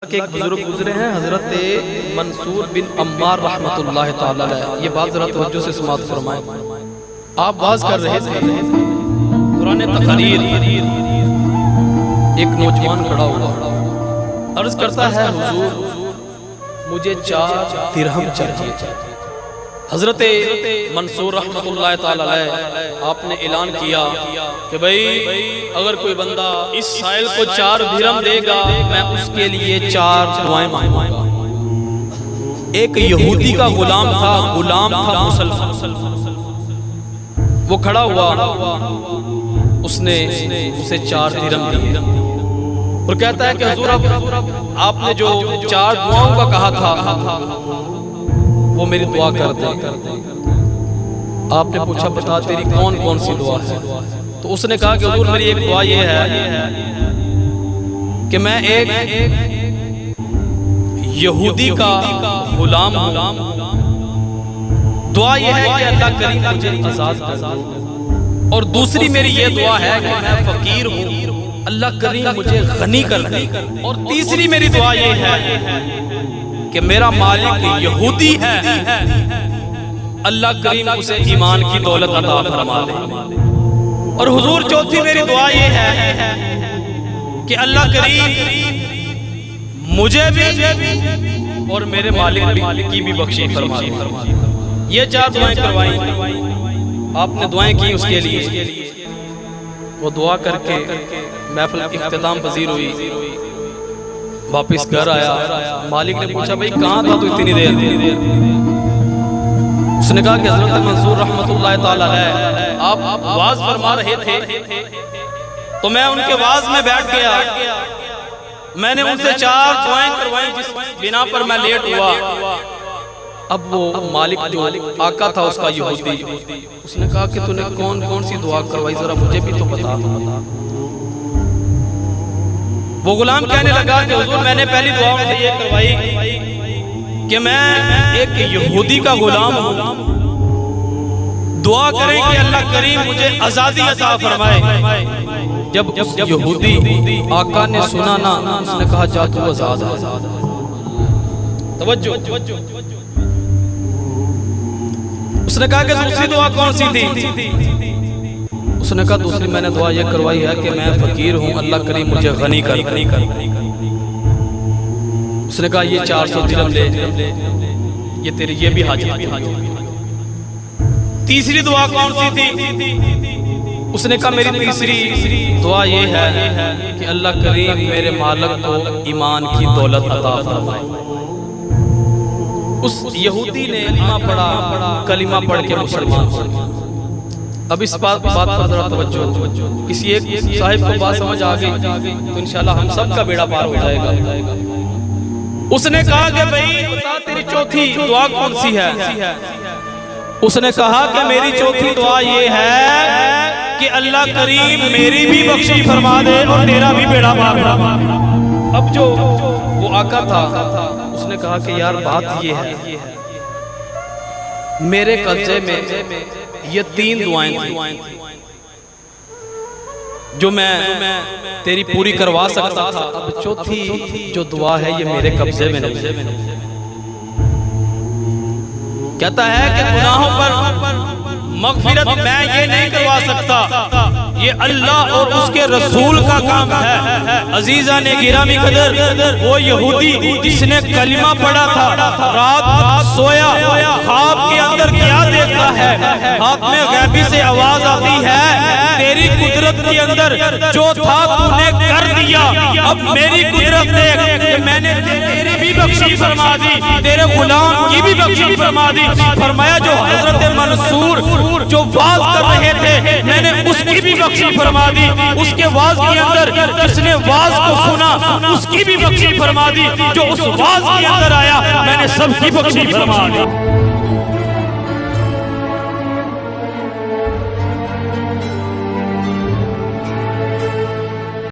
के एक बुजुर्ग गुजरे हैं हजरत मंसूर बिन अम्मार रहमतुल्लाह ताला अलैह। ये बात जरा तवज्जो से समाअत फरमाएं। आप बात कर रहे थे कुरान तकरीर, एक नौजवान खड़ा हुआ अर्ज करता है हुजूर मुझे 4 दिरहम चाहिए। हजरत मंसूर रहमतुल्लाह ताला अलैह आपने ऐलान किया कि भाई अगर कोई बंदा इस साइल को 4 दिरहम देगा मैं उसके लिए 4 दुआएं मांगूंगा। एक यहूदी का गुलाम था मुसलमान, वो खड़ा हुआ, उसने उसे 4 दिरहम दिए और कहता है कि हुजूर आपने जो 4 दुआओं का कहा था वो मेरी दुआ कर दे। आपने पूछा बता तेरी कौन कौन सी दुआ है? तो उसने कहा कि हुजूर मेरी एक दुआ ये है कि मैं एक यहूदी का गुलाम हूं। दुआ ये है कि अल्लाह करीम मुझे आजाद कर दे। और दूसरी मेरी ये दुआ है कि मैं फकीर हूं, अल्लाह करीम मुझे गनी कर दे। और तीसरी मेरी दुआ ये है कि मेरा मालिक यहूदी है, अल्लाह करीम उसे ईमान की दौलत अता फरमा दे। और हुजूर चौथी मेरी दुआ ये है कि अल्लाह करीम मुझे भी और मेरे मालिक की भी बख्शी फरमा दे। ये 4 दुआएं करवाई, आपने दुआएं की उसके लिए। वो दुआ करके महफिल इख्तिताम पजीर हुई, वापिस घर आया। मालिक ने पूछा भाई कहाँ था तू इतनी देर? उसने कहा कि हजरत मंसूर रहमतुल्लाह ताला अलैह आप वाज फरमा रहे थे तो मैं उनके वाज में बैठ गया। मैंने उनसे 4 दुआएं करवाई जिस बिना पर मैं लेट हुआ। अब वो मालिक जो आका था उसका यहूदी, उसने कहा कि तूने कौन कौन सी दुआ करवाई जरा मुझे भी तो बता। वो गुलाम कहने लगा कि हुजूर मैंने पहली दुआ उनसे ये करवाई कि मैं एक यहूदी का गुलाम हूं, दुआ करें कि अल्लाह करीम मुझे आजादी अता फरमाए। जब उस यहूदी आका ने सुना ना, उसने कहा जा तू आजाद है। तवज्जो, उसने कहा कि दूसरी दुआ कौन सी थी? उसने कहा दूसरी मैंने दुआ ये करवाई है कि मैं फकीर हूं, अल्लाह करीम मुझे गनी कर। उसने कहा ये 400 दिरहम ले, ये तेरी ये भी हाजिर होगी। तीसरी दुआ कौन सी थी? उसने कहा मेरी तीसरी दुआ ये है कि अल्लाह करीम मेरे मालिक को ईमान की दौलत अता फरमाए। उस यहूदी ने कलिमा पढ़ के मुसलमान हो। अब इस बात पर जरा तवज्जो, किसी एक साहिब को बात समझ आ गई तो इंशाल्लाह हम सब का बेड़ा पार हो जाएगा। उसने कहा कि भाई बता तेरी चौथी दुआ कौन सी है? उसने कहा कि मेरी चौथी दुआ ये है कि अल्लाह करीम मेरी भी बख्शी फरमा दे और तेरा भी बेड़ा पार फरमा। अब जो वो आका था उसने कहा कि यार बात ये है मेरे कब्जे में ये 3 दुआएं थी जो मैं तेरी पूरी करवा सकता था। अब चौथी जो दुआ है ये मेरे कब्जे में नहीं। कहता है कि गुनाहों पर मगफिरत मैं ये नहीं करवा सकता, ये अल्लाह और उसके रसूल का काम है। अजीजा ने गिरामी कदर वो यहूदी जिसने कलिमा पढ़ा था, रात सोया, ख्वाब के अंदर क्या देखता है? हाथ में गैबी से आवाज आती है तेरी कुदरत के अंदर जो था तूने कर दिया, अब मेरी कुदरत देख कि मैंने तेरी भी बख्शी फरमा दी, तेरे गुलाम की भी बख्शी फरमा दी। फरमाया जो हजरत मंसूर जो वाज कर रहे थे मैंने उसकी भी बख्शी फरमा दी, उसके वाज के अंदर जिसने वाज को सुना उसकी भी बख्शी फरमा दी, जो उस वाज के अंदर आया मैंने सबकी बख्शी फरमा दी।